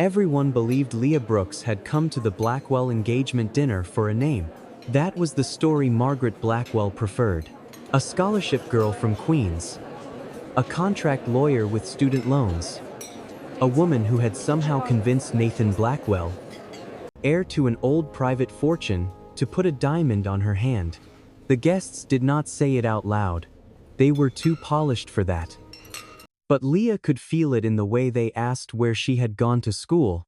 Everyone believed Leah Brooks had come to the Blackwell engagement dinner for a name. That was the story Margaret Blackwell preferred. A scholarship girl from Queens. A contract lawyer with student loans. A woman who had somehow convinced Nathan Blackwell, heir to an old private fortune, to put a diamond on her hand. The guests did not say it out loud. They were too polished for that. But Leah could feel it in the way they asked where she had gone to school,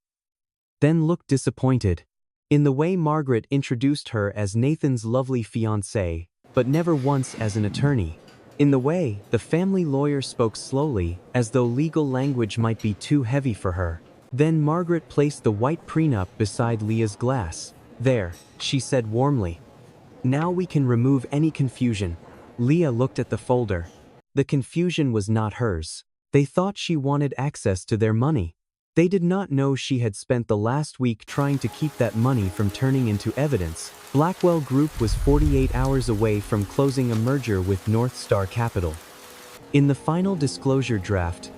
then looked disappointed. In the way Margaret introduced her as Nathan's lovely fiancée, but never once as an attorney. In the way the family lawyer spoke slowly, as though legal language might be too heavy for her. Then Margaret placed the white prenup beside Leah's glass. "There," she said warmly. "Now we can remove any confusion." Leah looked at the folder. The confusion was not hers. They thought she wanted access to their money. They did not know she had spent the last week trying to keep that money from turning into evidence. Blackwell Group was 48 hours away from closing a merger with North Star Capital. In the final disclosure draft,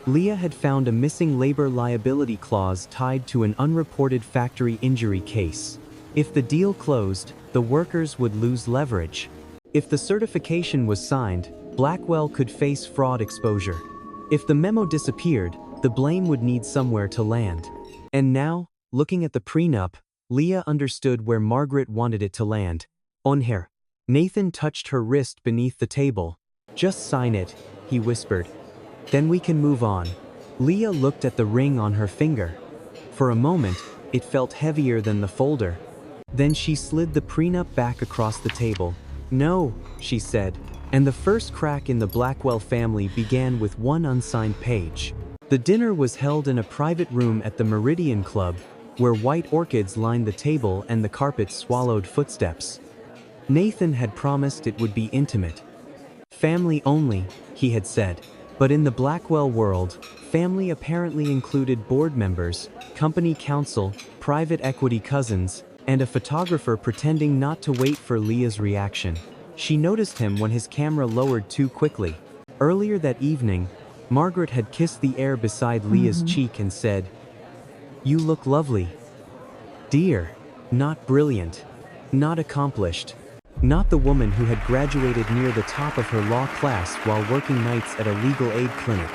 Leah had found a missing labor liability clause tied to an unreported factory injury case. If the deal closed, the workers would lose leverage. If the certification was signed, Blackwell could face fraud exposure. If the memo disappeared, the blame would need somewhere to land. And now, looking at the prenup, Leah understood where Margaret wanted it to land. On her. Nathan touched her wrist beneath the table. "Just sign it," he whispered. "Then we can move on." Leah looked at the ring on her finger. For a moment, it felt heavier than the folder. Then she slid the prenup back across the table. "No," she said. And the first crack in the Blackwell family began with one unsigned page. The dinner was held in a private room at the Meridian Club, where white orchids lined the table and the carpet swallowed footsteps. Nathan had promised it would be intimate. Family only, he had said. But in the Blackwell world, family apparently included board members, company counsel, private equity cousins, and a photographer pretending not to wait for Leah's reaction. She noticed him when his camera lowered too quickly. Earlier that evening, Margaret had kissed the air beside Leah's cheek and said, "You look lovely. Dear. Not brilliant. Not accomplished. Not the woman who had graduated near the top of her law class while working nights at a legal aid clinic.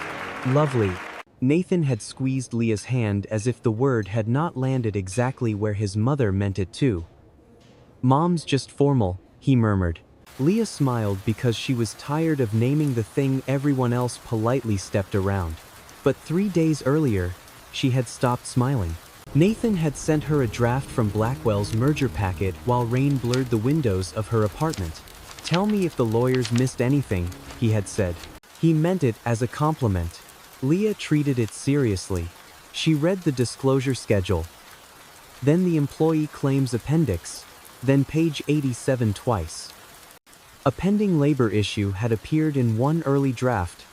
Lovely." Nathan had squeezed Leah's hand as if the word had not landed exactly where his mother meant it to. "Mom's just formal," he murmured. Leah smiled because she was tired of naming the thing everyone else politely stepped around. But 3 days earlier, she had stopped smiling. Nathan had sent her a draft from Blackwell's merger packet while rain blurred the windows of her apartment. "Tell me if the lawyers missed anything," he had said. He meant it as a compliment. Leah treated it seriously. She read the disclosure schedule, then the employee claims appendix, then page 87 twice. A pending labor issue had appeared in one early draft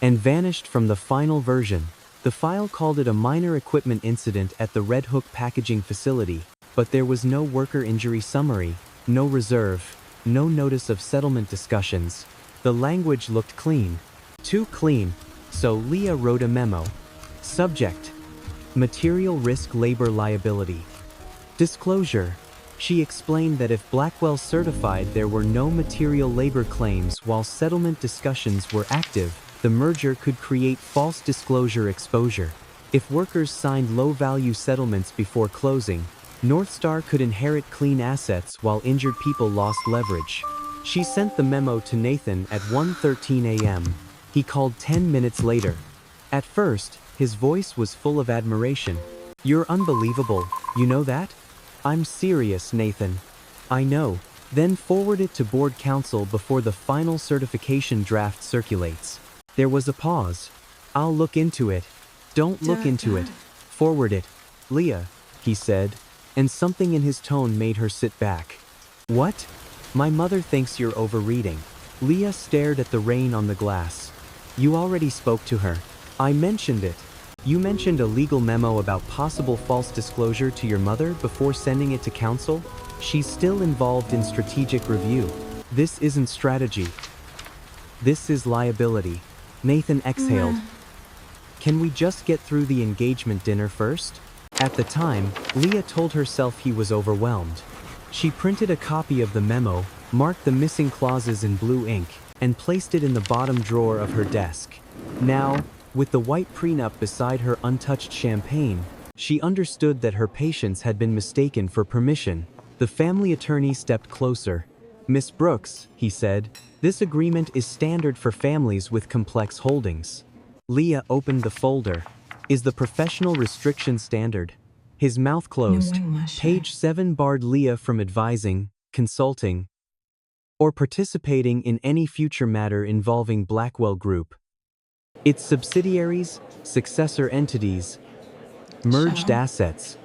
and vanished from the final version. The file called it a minor equipment incident at the Red Hook packaging facility, but there was no worker injury summary, no reserve, no notice of settlement discussions. The language looked clean. Too clean, so Leah wrote a memo. Subject: Material risk labor liability. Disclosure: she explained that if Blackwell certified there were no material labor claims while settlement discussions were active, the merger could create false disclosure exposure. If workers signed low-value settlements before closing, North Star could inherit clean assets while injured people lost leverage. She sent the memo to Nathan at 1:13 a.m. He called 10 minutes later. At first, his voice was full of admiration. "You're unbelievable, you know that?" "I'm serious, Nathan." "I know." Then forward it to board counsel before the final certification draft circulates. There was a pause. "I'll look into it." "Don't look into it. Forward it." "Leah," he said, and something in his tone made her sit back. "What?" "My mother thinks you're overreading." Leah stared at the rain on the glass. "You already spoke to her." "I mentioned it." "You mentioned a legal memo about possible false disclosure to your mother before sending it to counsel?" "She's still involved in strategic review." "This isn't strategy. This is liability." Nathan exhaled. Can we just get through the engagement dinner first? At the time, Leah told herself he was overwhelmed. She printed a copy of the memo, marked the missing clauses in blue ink, and placed it in the bottom drawer of her desk. Now, with the white prenup beside her untouched champagne, she understood that her patience had been mistaken for permission. The family attorney stepped closer. "Miss Brooks," he said, "this agreement is standard for families with complex holdings." Leah opened the folder. "Is the professional restriction standard?" His mouth closed. Page 7 barred Leah from advising, consulting, or participating in any future matter involving Blackwell Group, its subsidiaries, successor entities, merged assets,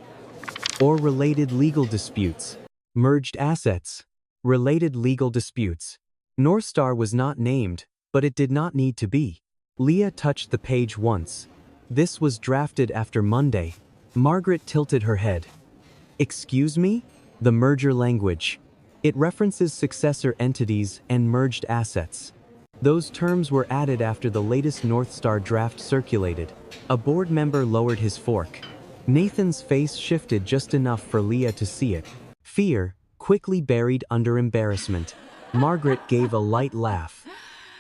or related legal disputes. Merged assets, related legal disputes. Northstar was not named, but it did not need to be. Leah touched the page once. This was drafted after Monday. Margaret tilted her head. "Excuse me?" The merger language. It references successor entities and merged assets. Those terms were added after the latest Northstar draft circulated. A board member lowered his fork. Nathan's face shifted just enough for Leah to see it. Fear, quickly buried under embarrassment. Margaret gave a light laugh.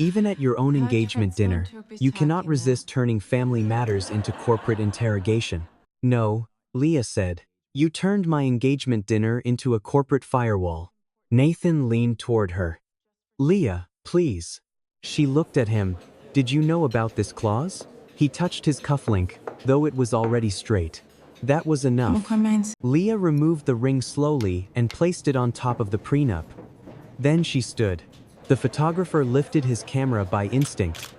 "Even at your own engagement dinner, you cannot resist turning family matters into corporate interrogation." "No," Leah said. "You turned my engagement dinner into a corporate firewall." Nathan leaned toward her. "Leah, please." She looked at him. "Did you know about this clause?" He touched his cufflink, though it was already straight. That was enough. Leah removed the ring slowly and placed it on top of the prenup. Then she stood. The photographer lifted his camera by instinct.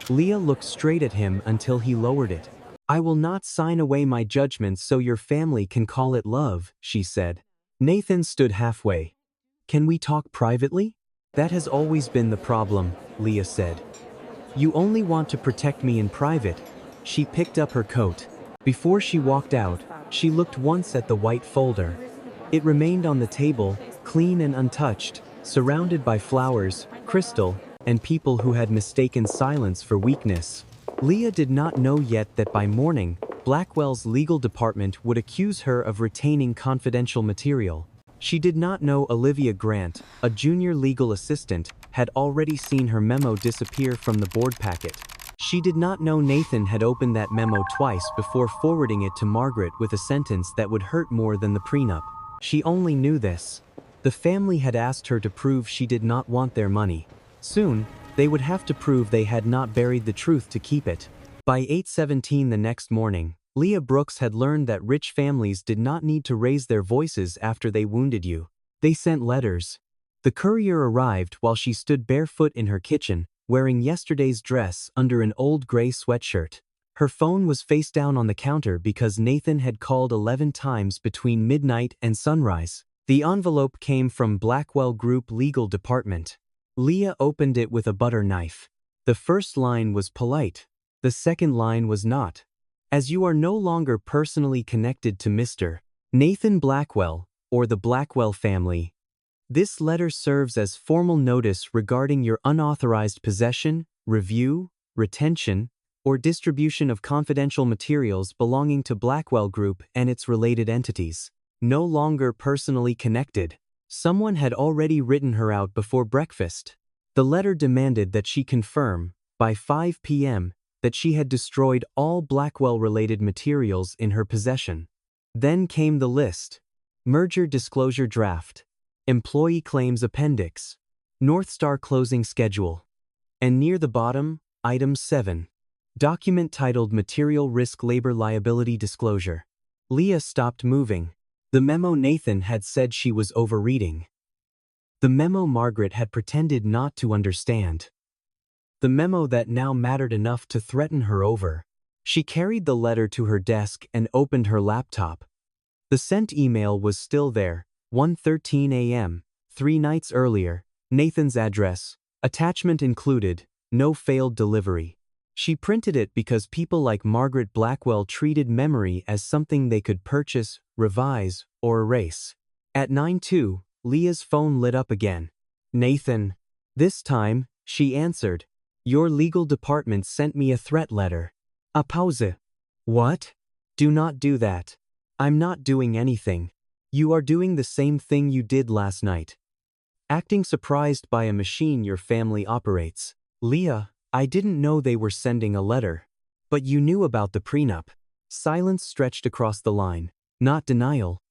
Leah looked straight at him until he lowered it. "I will not sign away my judgment so your family can call it love," she said. Nathan stood halfway. "Can we talk privately?" "That has always been the problem," Leah said. "You only want to protect me in private." She picked up her coat. Before she walked out, she looked once at the white folder. It remained on the table, clean and untouched, surrounded by flowers, crystal, and people who had mistaken silence for weakness. Leah did not know yet that by morning, Blackwell's legal department would accuse her of retaining confidential material. She did not know Olivia Grant, a junior legal assistant, had already seen her memo disappear from the board packet. She did not know Nathan had opened that memo twice before forwarding it to Margaret with a sentence that would hurt more than the prenup. She only knew this. The family had asked her to prove she did not want their money. Soon, they would have to prove they had not buried the truth to keep it. By 8:17 the next morning, Leah Brooks had learned that rich families did not need to raise their voices after they wounded you. They sent letters. The courier arrived while she stood barefoot in her kitchen, wearing yesterday's dress under an old gray sweatshirt. Her phone was face down on the counter because Nathan had called 11 times between midnight and sunrise. The envelope came from Blackwell Group Legal Department. Leah opened it with a butter knife. The first line was polite. The second line was not. "As you are no longer personally connected to Mr. Nathan Blackwell, or the Blackwell family, this letter serves as formal notice regarding your unauthorized possession, review, retention, or distribution of confidential materials belonging to Blackwell Group and its related entities. No longer personally connected." Someone had already written her out before breakfast. The letter demanded that she confirm, by 5 p.m., that she had destroyed all Blackwell-related materials in her possession. Then came the list. Merger Disclosure Draft, Employee Claims Appendix, Northstar Closing Schedule, and near the bottom, Item 7. Document titled Material Risk Labor Liability Disclosure. Leah stopped moving. The memo Nathan had said she was overreading. The memo Margaret had pretended not to understand. The memo that now mattered enough to threaten her over. She carried the letter to her desk and opened her laptop. The sent email was still there, 1:13 a.m., 3 nights earlier, Nathan's address, attachment included, no failed delivery. She printed it because people like Margaret Blackwell treated memory as something they could purchase, revise, or erase. At 9:02, Leah's phone lit up again. "Nathan." This time, she answered. "Your legal department sent me a threat letter. A pause. What? Do not do that. I'm not doing anything. You are doing the same thing you did last night. Acting surprised by a machine your family operates. Leah, I didn't know they were sending a letter. But you knew about the prenup. Silence stretched across the line. Not denial.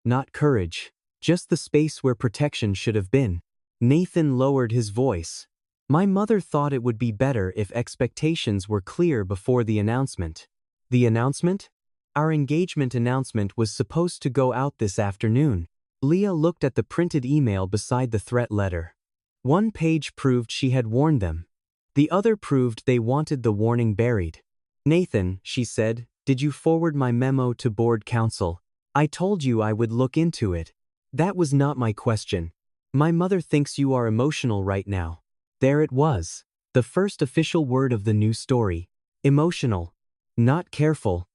Not courage. Just the space where protection should have been. Nathan lowered his voice. My mother thought it would be better if expectations were clear before the announcement. The announcement? Our engagement announcement was supposed to go out this afternoon. Leah looked at the printed email beside the threat letter. One page proved she had warned them. The other proved they wanted the warning buried. Nathan, she said, did you forward my memo to board counsel? I told you I would look into it. That was not my question. My mother thinks you are emotional right now. There it was. The first official word of the new story. Emotional. Not careful.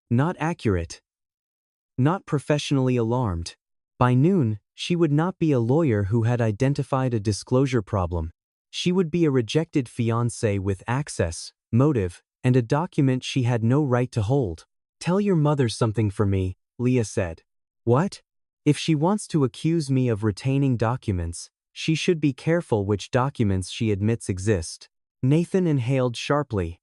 Not accurate. Not professionally alarmed. By noon, she would not be a lawyer who had identified a disclosure problem. She would be a rejected fiancé with access, motive, and a document she had no right to hold. Tell your mother something for me, Leah said. What? If she wants to accuse me of retaining documents, she should be careful which documents she admits exist. Nathan inhaled sharply.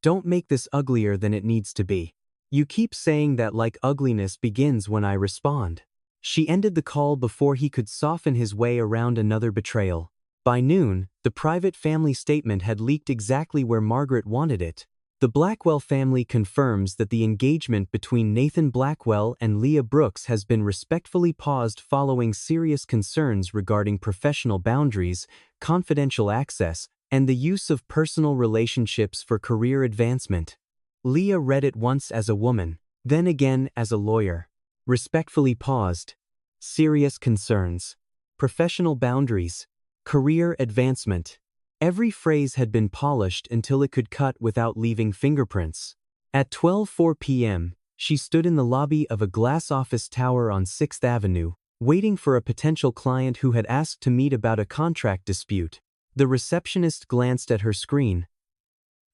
Don't make this uglier than it needs to be. You keep saying that like ugliness begins when I respond. She ended the call before he could soften his way around another betrayal. By noon, the private family statement had leaked exactly where Margaret wanted it. The Blackwell family confirms that the engagement between Nathan Blackwell and Leah Brooks has been respectfully paused following serious concerns regarding professional boundaries, confidential access, and the use of personal relationships for career advancement. Leah read it once as a woman, then again as a lawyer. Respectfully paused. Serious concerns. Professional boundaries. Career advancement. Every phrase had been polished until it could cut without leaving fingerprints. At 12:04 p.m., she stood in the lobby of a glass office tower on 6th Avenue, waiting for a potential client who had asked to meet about a contract dispute. The receptionist glanced at her screen,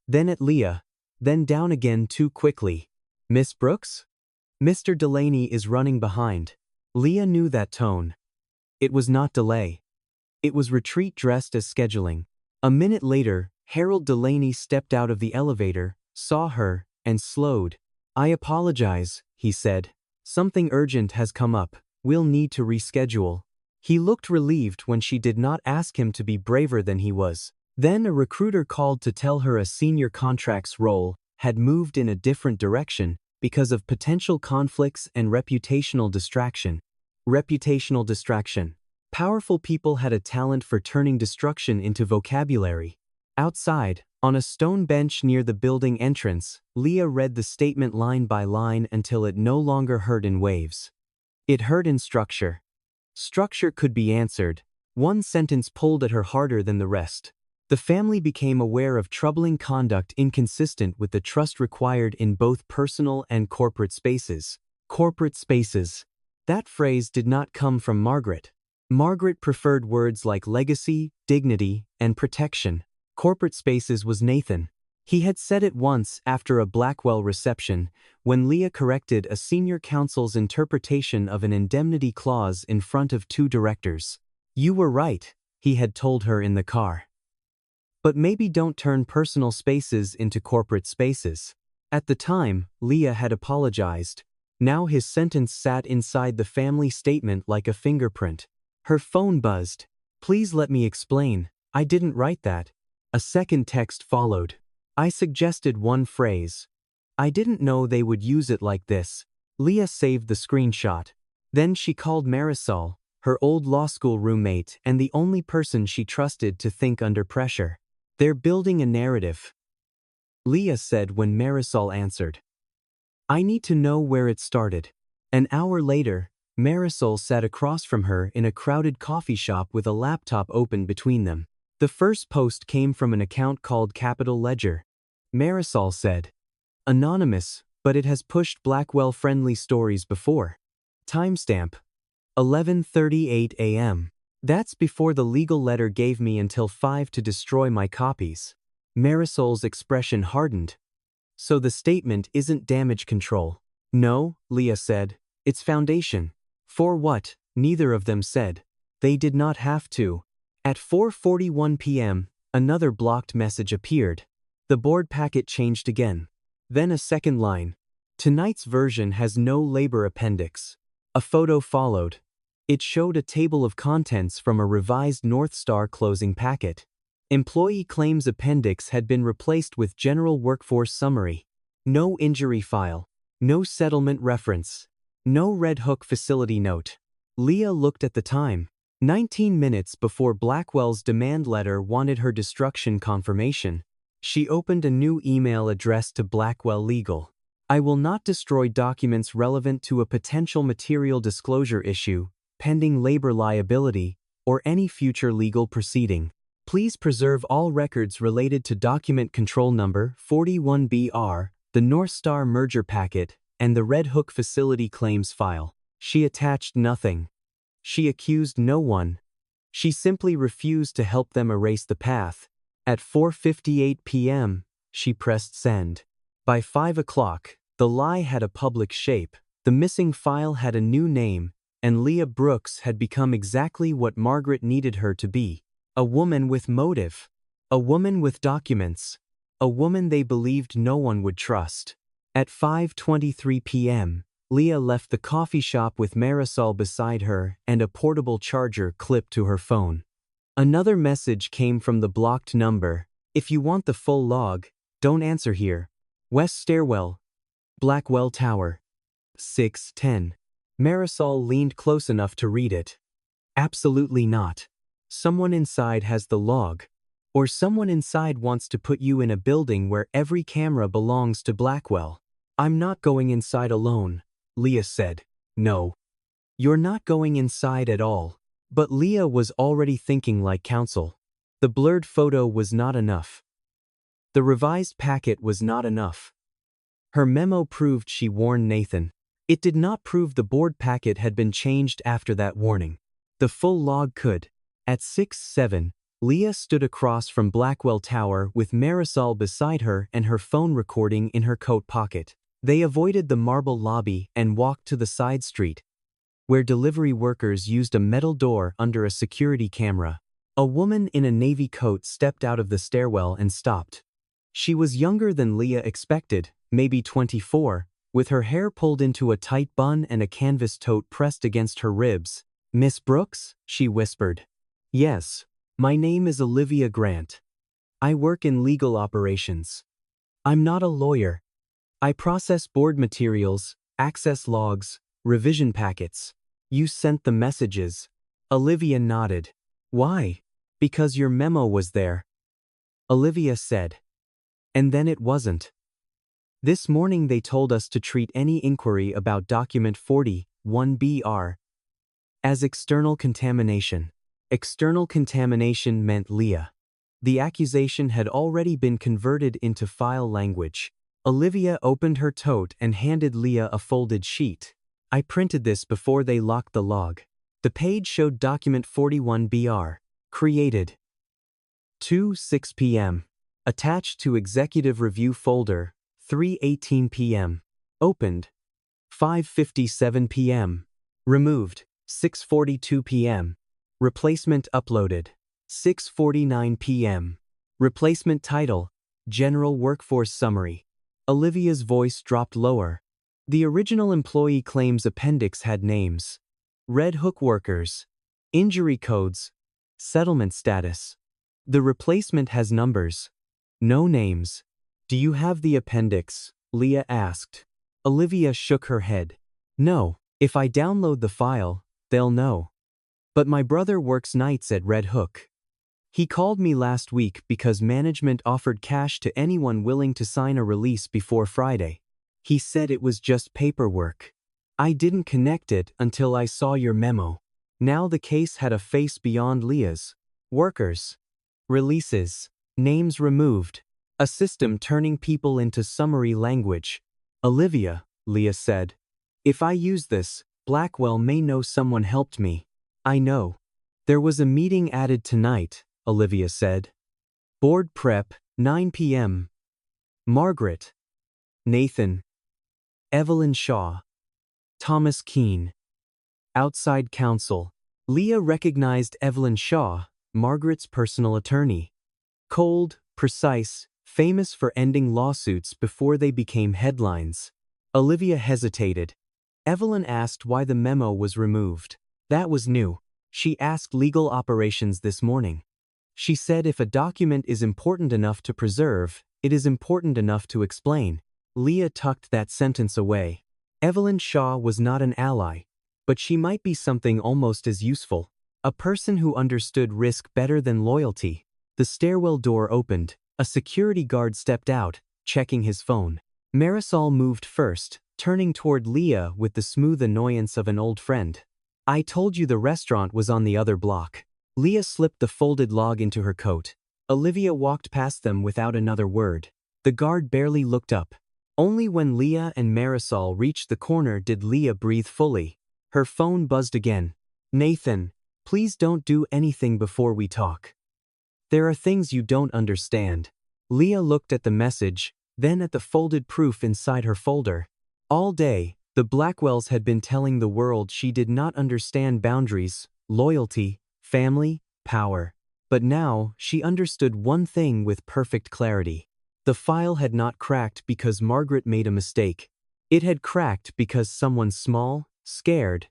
then at Leah, then down again too quickly. Miss Brooks? Mr. Delaney is running behind. Leah knew that tone. It was not delay. It was retreat dressed as scheduling. A minute later, Harold Delaney stepped out of the elevator, saw her, and slowed. I apologize, he said. Something urgent has come up. We'll need to reschedule. He looked relieved when she did not ask him to be braver than he was. Then a recruiter called to tell her a senior contracts role had moved in a different direction because of potential conflicts and reputational distraction. Reputational distraction. Powerful people had a talent for turning destruction into vocabulary. Outside, on a stone bench near the building entrance, Leah read the statement line by line until it no longer hurt in waves. It hurt in structure. Structure could be answered. One sentence pulled at her harder than the rest. The family became aware of troubling conduct inconsistent with the trust required in both personal and corporate spaces. Corporate spaces. That phrase did not come from Margaret. Margaret preferred words like legacy, dignity, and protection. Corporate spaces was Nathan. He had said it once after a Blackwell reception, when Leah corrected a senior counsel's interpretation of an indemnity clause in front of two directors. You were right, he had told her in the car. But maybe don't turn personal spaces into corporate spaces. At the time, Leah had apologized. Now his sentence sat inside the family statement like a fingerprint. Her phone buzzed. Please let me explain. I didn't write that. A second text followed. I suggested one phrase. I didn't know they would use it like this. Leah saved the screenshot. Then she called Marisol, her old law school roommate and the only person she trusted to think under pressure. They're building a narrative, Leah said when Marisol answered. I need to know where it started. An hour later, Marisol sat across from her in a crowded coffee shop with a laptop open between them. The first post came from an account called Capital Ledger. Marisol said, anonymous, but it has pushed Blackwell-friendly stories before. Timestamp: 11:38 a.m. That's before the legal letter gave me until 5 to destroy my copies. Marisol's expression hardened. So the statement isn't damage control. No, Leah said. It's foundation. For what? Neither of them said. They did not have to. At 4:41 p.m., another blocked message appeared. The board packet changed again. Then a second line. Tonight's version has no labor appendix. A photo followed. It showed a table of contents from a revised North Star closing packet. Employee claims appendix had been replaced with general workforce summary. No injury file. No settlement reference. No Red Hook facility note. Leah looked at the time. 19 minutes before Blackwell's demand letter wanted her destruction confirmation. She opened a new email addressed to Blackwell Legal. I will not destroy documents relevant to a potential material disclosure issue, pending labor liability, or any future legal proceeding. Please preserve all records related to document control number 41BR, the North Star merger packet, and the Red Hook facility claims file. She attached nothing. She accused no one. She simply refused to help them erase the path. At 4:58 p.m., she pressed send. By 5 o'clock, the lie had a public shape. The missing file had a new name, and Leah Brooks had become exactly what Margaret needed her to be. A woman with motive. A woman with documents. A woman they believed no one would trust. At 5:23 p.m., Leah left the coffee shop with Marisol beside her and a portable charger clipped to her phone. Another message came from the blocked number. If you want the full log, don't answer here. West Stairwell. Blackwell Tower. 6:10. Marisol leaned close enough to read it. Absolutely not. Someone inside has the log. Or someone inside wants to put you in a building where every camera belongs to Blackwell. I'm not going inside alone, Leah said. No. You're not going inside at all. But Leah was already thinking like counsel. The blurred photo was not enough. The revised packet was not enough. Her memo proved she warned Nathan. It did not prove the board packet had been changed after that warning. The full log could. At 6:07, Leah stood across from Blackwell Tower with Marisol beside her and her phone recording in her coat pocket. They avoided the marble lobby and walked to the side street, where delivery workers used a metal door under a security camera. A woman in a navy coat stepped out of the stairwell and stopped. She was younger than Leah expected, maybe 24, with her hair pulled into a tight bun and a canvas tote pressed against her ribs. Miss Brooks? She whispered. Yes. My name is Olivia Grant. I work in legal operations. I'm not a lawyer. I process board materials, access logs, revision packets. You sent the messages. Olivia nodded. Why? Because your memo was there. Olivia said. And then it wasn't. This morning they told us to treat any inquiry about document 41BR as external contamination. External contamination meant Leah. The accusation had already been converted into file language. Olivia opened her tote and handed Leah a folded sheet. I printed this before they locked the log. The page showed document 41BR. Created. 2:06 p.m. Attached to executive review folder. 3:18 p.m. Opened. 5:57 p.m. Removed. 6:42 p.m. Replacement uploaded. 6:49 p.m. Replacement title. General Workforce Summary. Olivia's voice dropped lower. The original employee claims appendix had names. Red Hook workers. Injury codes. Settlement status. The replacement has numbers. No names. Do you have the appendix? Leah asked. Olivia shook her head. No. If I download the file, they'll know. But my brother works nights at Red Hook. He called me last week because management offered cash to anyone willing to sign a release before Friday. He said it was just paperwork. I didn't connect it until I saw your memo. Now the case had a face beyond Leah's. Workers. Releases. Names removed. A system turning people into summary language. Olivia, Leah said. If I use this, Blackwell may know someone helped me. I know. There was a meeting added tonight, Olivia said. Board prep, 9 p.m. Margaret. Nathan, Evelyn Shaw, Thomas Keene. Outside counsel. Leah recognized Evelyn Shaw, Margaret's personal attorney. Cold, precise, famous for ending lawsuits before they became headlines. Olivia hesitated. Evelyn asked why the memo was removed. That was new. She asked legal operations this morning. She said if a document is important enough to preserve, it is important enough to explain. Leah tucked that sentence away. Evelyn Shaw was not an ally, but she might be something almost as useful. A person who understood risk better than loyalty. The stairwell door opened. A security guard stepped out, checking his phone. Marisol moved first, turning toward Leah with the smooth annoyance of an old friend. I told you the restaurant was on the other block. Leah slipped the folded log into her coat. Olivia walked past them without another word. The guard barely looked up. Only when Leah and Marisol reached the corner did Leah breathe fully. Her phone buzzed again. Nathan, please don't do anything before we talk. There are things you don't understand. Leah looked at the message, then at the folded proof inside her folder. All day, the Blackwells had been telling the world she did not understand boundaries, loyalty, family, power. But now, she understood one thing with perfect clarity. The file had not cracked because Margaret made a mistake. It had cracked because someone small, scared,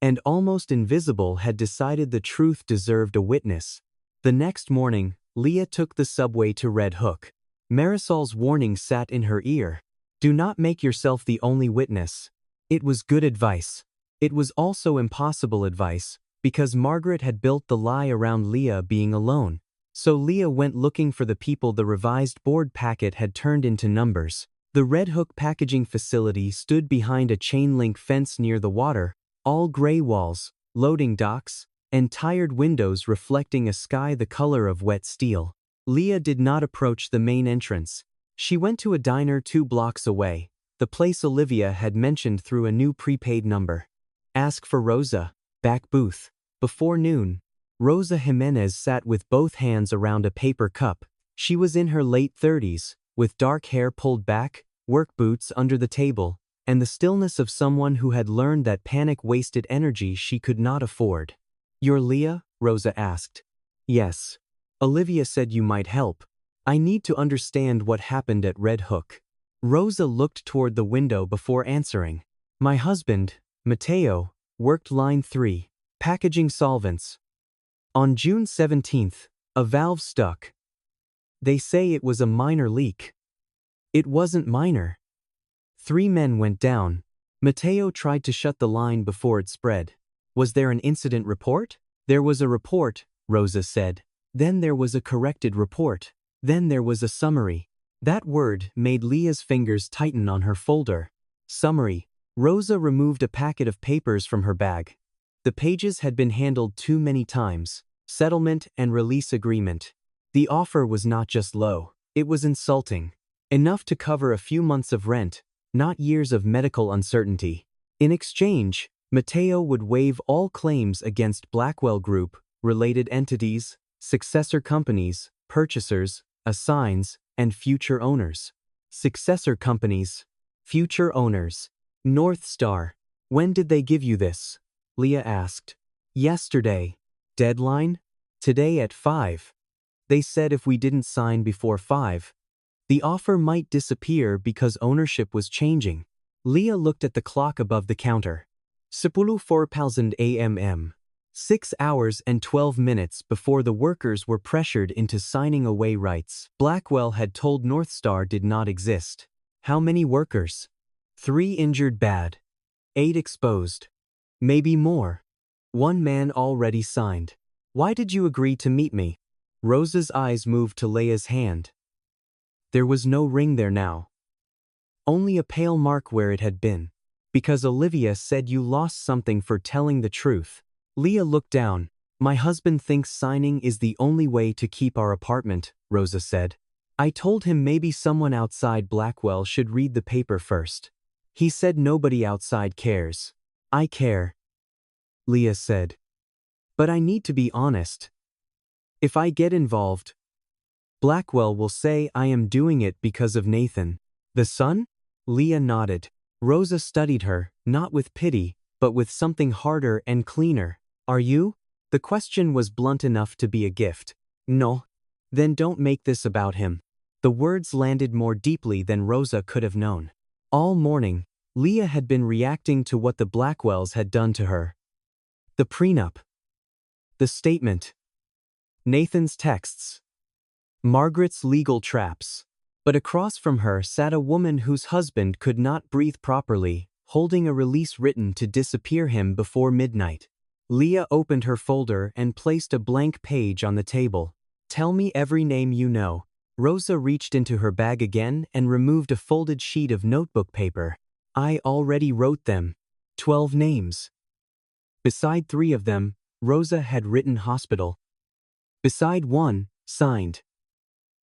and almost invisible had decided the truth deserved a witness. The next morning, Leah took the subway to Red Hook. Marisol's warning sat in her ear. Do not make yourself the only witness. It was good advice. It was also impossible advice, because Margaret had built the lie around Leah being alone. So Leah went looking for the people the revised board packet had turned into numbers. The Red Hook packaging facility stood behind a chain-link fence near the water, all gray walls, loading docks, and tired windows reflecting a sky the color of wet steel. Leah did not approach the main entrance. She went to a diner 2 blocks away, the place Olivia had mentioned through a new prepaid number. Ask for Rosa, back booth. Before noon, Rosa Jimenez sat with both hands around a paper cup. She was in her late 30s, with dark hair pulled back, work boots under the table, and the stillness of someone who had learned that panic wasted energy she could not afford. You're Leah? Rosa asked. Yes. Olivia said you might help. I need to understand what happened at Red Hook. Rosa looked toward the window before answering. My husband, Mateo, worked line 3, packaging solvents. On June 17th, a valve stuck. They say it was a minor leak. It wasn't minor. 3 men went down. Mateo tried to shut the line before it spread. Was there an incident report? There was a report, Rosa said. Then there was a corrected report. Then there was a summary. That word made Leah's fingers tighten on her folder. Summary. Rosa removed a packet of papers from her bag. The pages had been handled too many times. Settlement and release agreement. The offer was not just low. It was insulting. Enough to cover a few months of rent, not years of medical uncertainty. In exchange, Mateo would waive all claims against Blackwell Group, related entities, successor companies, purchasers, assigns, and future owners. Successor companies. Future owners. North Star. When did they give you this? Leah asked. Yesterday. Deadline? Today at 5. They said if we didn't sign before 5, the offer might disappear because ownership was changing. Leah looked at the clock above the counter. 10:04 a.m. 6 hours and 12 minutes before the workers were pressured into signing away rights. Blackwell had told North Star did not exist. How many workers? 3 injured bad. 8 exposed. Maybe more. 1 man already signed. Why did you agree to meet me? Rosa's eyes moved to Leia's hand. There was no ring there now. Only a pale mark where it had been. Because Olivia said you lost something for telling the truth. Leah looked down. My husband thinks signing is the only way to keep our apartment, Rosa said. I told him maybe someone outside Blackwell should read the paper first. He said nobody outside cares. I care, Leah said. But I need to be honest. If I get involved, Blackwell will say I am doing it because of Nathan. The son? Leah nodded. Rosa studied her, not with pity, but with something harder and cleaner. Are you? The question was blunt enough to be a gift. No. Then don't make this about him. The words landed more deeply than Rosa could have known. All morning, Leah had been reacting to what the Blackwells had done to her. The prenup. The statement. Nathan's texts. Margaret's legal traps. But across from her sat a woman whose husband could not breathe properly, holding a release written to disappear him before midnight. Leah opened her folder and placed a blank page on the table. Tell me every name you know. Rosa reached into her bag again and removed a folded sheet of notebook paper. I already wrote them. 12 names. Beside 3 of them, Rosa had written hospital. Beside one, signed.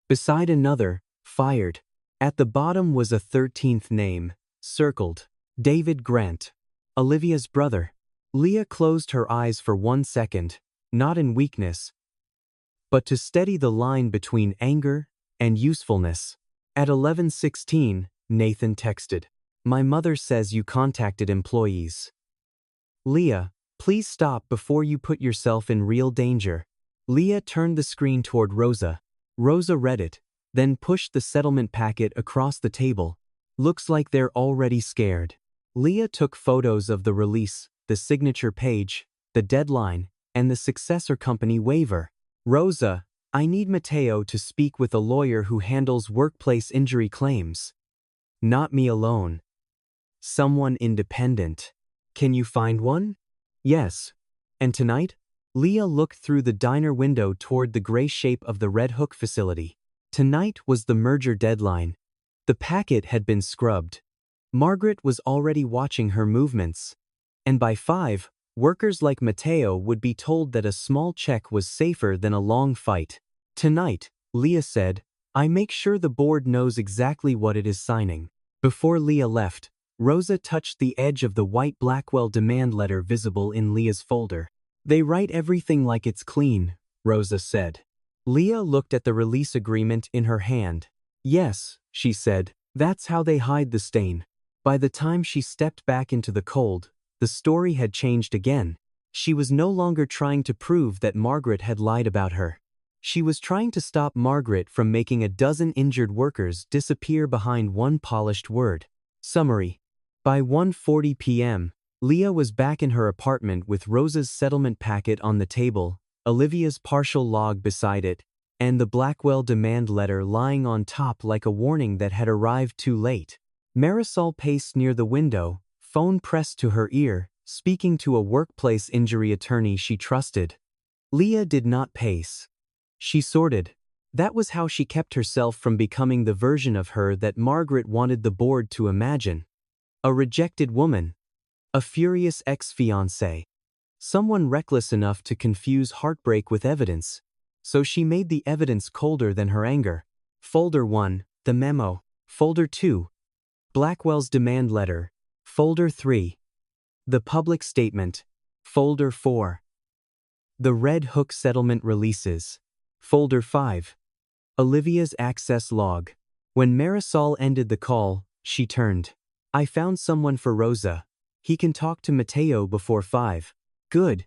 Beside another, fired. At the bottom was a 13th name, circled. David Grant. Olivia's brother. Leah closed her eyes for 1 second, not in weakness, but to steady the line between anger and usefulness. At 11:16, Nathan texted. My mother says you contacted employees. Leah, please stop before you put yourself in real danger. Leah turned the screen toward Rosa. Rosa read it, then pushed the settlement packet across the table. Looks like they're already scared. Leah took photos of the release, the signature page, the deadline, and the successor company waiver. Rosa, I need Mateo to speak with a lawyer who handles workplace injury claims. Not me alone. Someone independent. Can you find one? Yes. And tonight? Leah looked through the diner window toward the gray shape of the Red Hook facility. Tonight was the merger deadline. The packet had been scrubbed. Margaret was already watching her movements. And by 5, workers like Mateo would be told that a small check was safer than a long fight. Tonight, Leah said, I make sure the board knows exactly what it is signing. Before Leah left, Rosa touched the edge of the white Blackwell demand letter visible in Leah's folder. They write everything like it's clean, Rosa said. Leah looked at the release agreement in her hand. Yes, she said, that's how they hide the stain. By the time she stepped back into the cold, the story had changed again. She was no longer trying to prove that Margaret had lied about her. She was trying to stop Margaret from making a dozen injured workers disappear behind one polished word. Summary. By 1:40 p.m., Leah was back in her apartment with Rosa's settlement packet on the table, Olivia's partial log beside it, and the Blackwell demand letter lying on top like a warning that had arrived too late. Marisol paced near the window, phone pressed to her ear, speaking to a workplace injury attorney she trusted. Leah did not pace. She sorted. That was how she kept herself from becoming the version of her that Margaret wanted the board to imagine. A rejected woman. A furious ex-fiancé. Someone reckless enough to confuse heartbreak with evidence. So she made the evidence colder than her anger. Folder 1, the memo. Folder 2, Blackwell's demand letter. Folder 3, the public statement. Folder 4, the Red Hook settlement releases. Folder 5, Olivia's access log. When Marisol ended the call, she turned. I found someone for Rosa. He can talk to Mateo before 5. Good.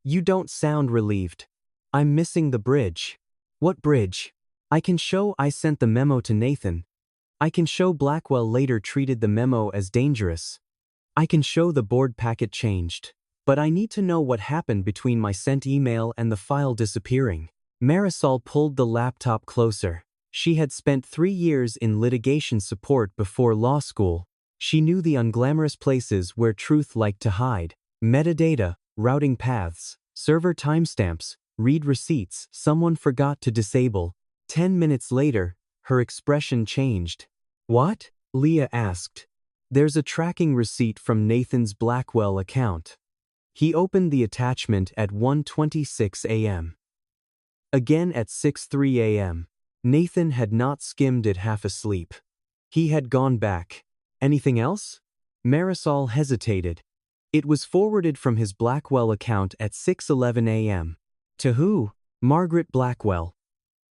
You don't sound relieved. I'm missing the bridge. What bridge? I can show I sent the memo to Nathan. I can show Blackwell later treated the memo as dangerous. I can show the board packet changed. But I need to know what happened between my sent email and the file disappearing. Marisol pulled the laptop closer. She had spent 3 years in litigation support before law school. She knew the unglamorous places where truth liked to hide. Metadata, routing paths, server timestamps, read receipts someone forgot to disable. 10 minutes later, her expression changed. What? Leah asked. There's a tracking receipt from Nathan's Blackwell account. He opened the attachment at 1:26 a.m. Again at 6:03 a.m. Nathan had not skimmed it half asleep. He had gone back. Anything else? Marisol hesitated. It was forwarded from his Blackwell account at 6:11 a.m. To who? Margaret Blackwell.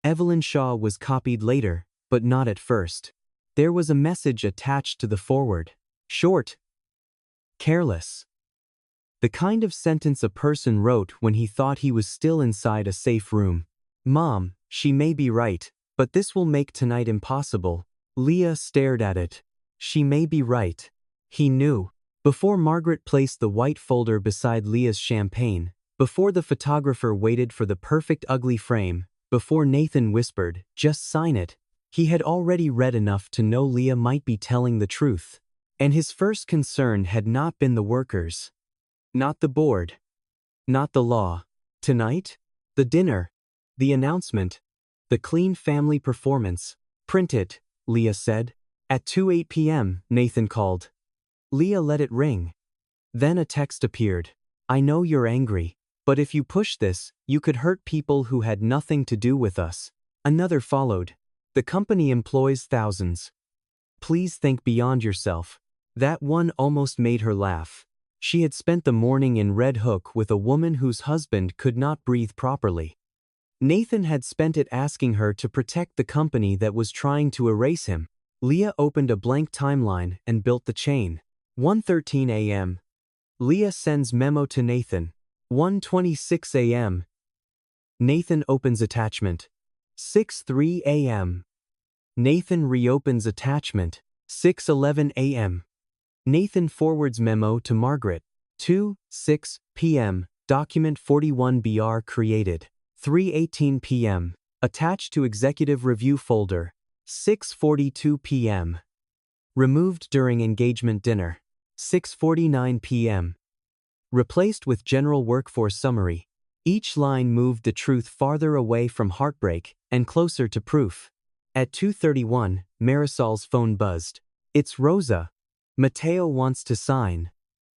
Evelyn Shaw was copied later, but not at first. There was a message attached to the forward. Short. Careless. The kind of sentence a person wrote when he thought he was still inside a safe room. Mom, she may be right, but this will make tonight impossible. Leah stared at it. She may be right. He knew. Before Margaret placed the white folder beside Leah's champagne, before the photographer waited for the perfect ugly frame, before Nathan whispered, "Just sign it," he had already read enough to know Leah might be telling the truth. And his first concern had not been the workers. Not the board. Not the law. Tonight? The dinner. The announcement. The clean family performance. "Print it," Leah said. At 2:08 p.m., Nathan called. Leah let it ring. Then a text appeared. "I know you're angry, but if you push this, you could hurt people who had nothing to do with us." Another followed. "The company employs thousands. Please think beyond yourself." That one almost made her laugh. She had spent the morning in Red Hook with a woman whose husband could not breathe properly. Nathan had spent it asking her to protect the company that was trying to erase him. Leah opened a blank timeline and built the chain. 1:13 a.m. Leah sends memo to Nathan. 1:26 a.m. Nathan opens attachment. 6:03 a.m. Nathan reopens attachment. 6:11 a.m. Nathan forwards memo to Margaret. 2:06 p.m. Document 41BR created. 3:18 p.m. Attached to executive review folder. 6:42 p.m. Removed during engagement dinner. 6:49 p.m. Replaced with general workforce summary. Each line moved the truth farther away from heartbreak and closer to proof. At 2:31, Marisol's phone buzzed. "It's Rosa. Mateo wants to sign.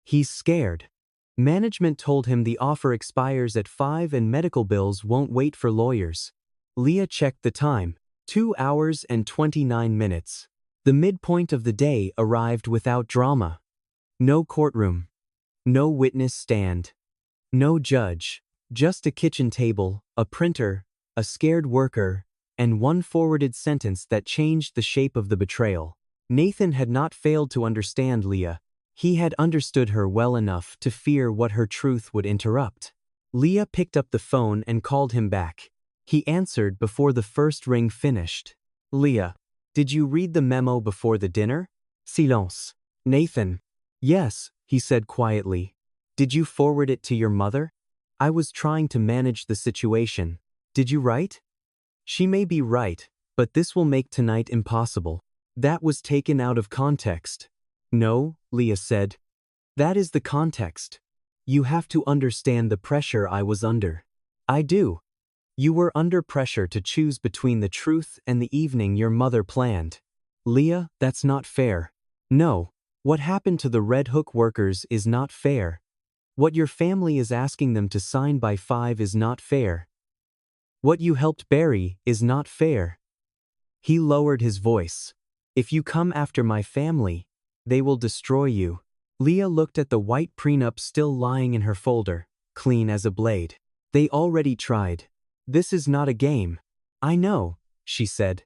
He's scared. Management told him the offer expires at 5 and medical bills won't wait for lawyers." Leah checked the time. 2 hours and 29 minutes. The midpoint of the day arrived without drama. No courtroom. No witness stand. No judge. Just a kitchen table, a printer, a scared worker, and one forwarded sentence that changed the shape of the betrayal. Nathan had not failed to understand Leah. He had understood her well enough to fear what her truth would interrupt. Leah picked up the phone and called him back. He answered before the first ring finished. "Leah, did you read the memo before the dinner?" Silence. "Nathan." "Yes," he said quietly. "Did you forward it to your mother?" "I was trying to manage the situation." "Did you write?" "She may be right, but this will make tonight impossible." "That was taken out of context." "No," Leah said. "That is the context. You have to understand the pressure I was under." "I do. You were under pressure to choose between the truth and the evening your mother planned." "Leah, that's not fair." "No. What happened to the Red Hook workers is not fair. What your family is asking them to sign by 5 is not fair. What you helped bury is not fair." He lowered his voice. "If you come after my family, they will destroy you." Leah looked at the white prenup still lying in her folder, clean as a blade. "They already tried. This is not a game." "I know," she said.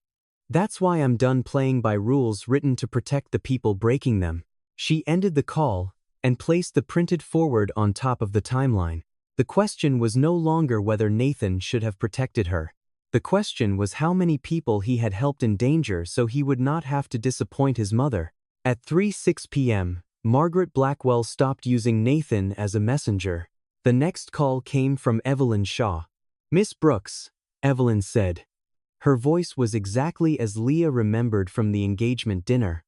"That's why I'm done playing by rules written to protect the people breaking them." She ended the call and placed the printed forward on top of the timeline. The question was no longer whether Nathan should have protected her. The question was how many people he had helped in danger so he would not have to disappoint his mother. At 3:06 p.m., Margaret Blackwell stopped using Nathan as a messenger. The next call came from Evelyn Shaw. "Miss Brooks," Evelyn said. Her voice was exactly as Leah remembered from the engagement dinner.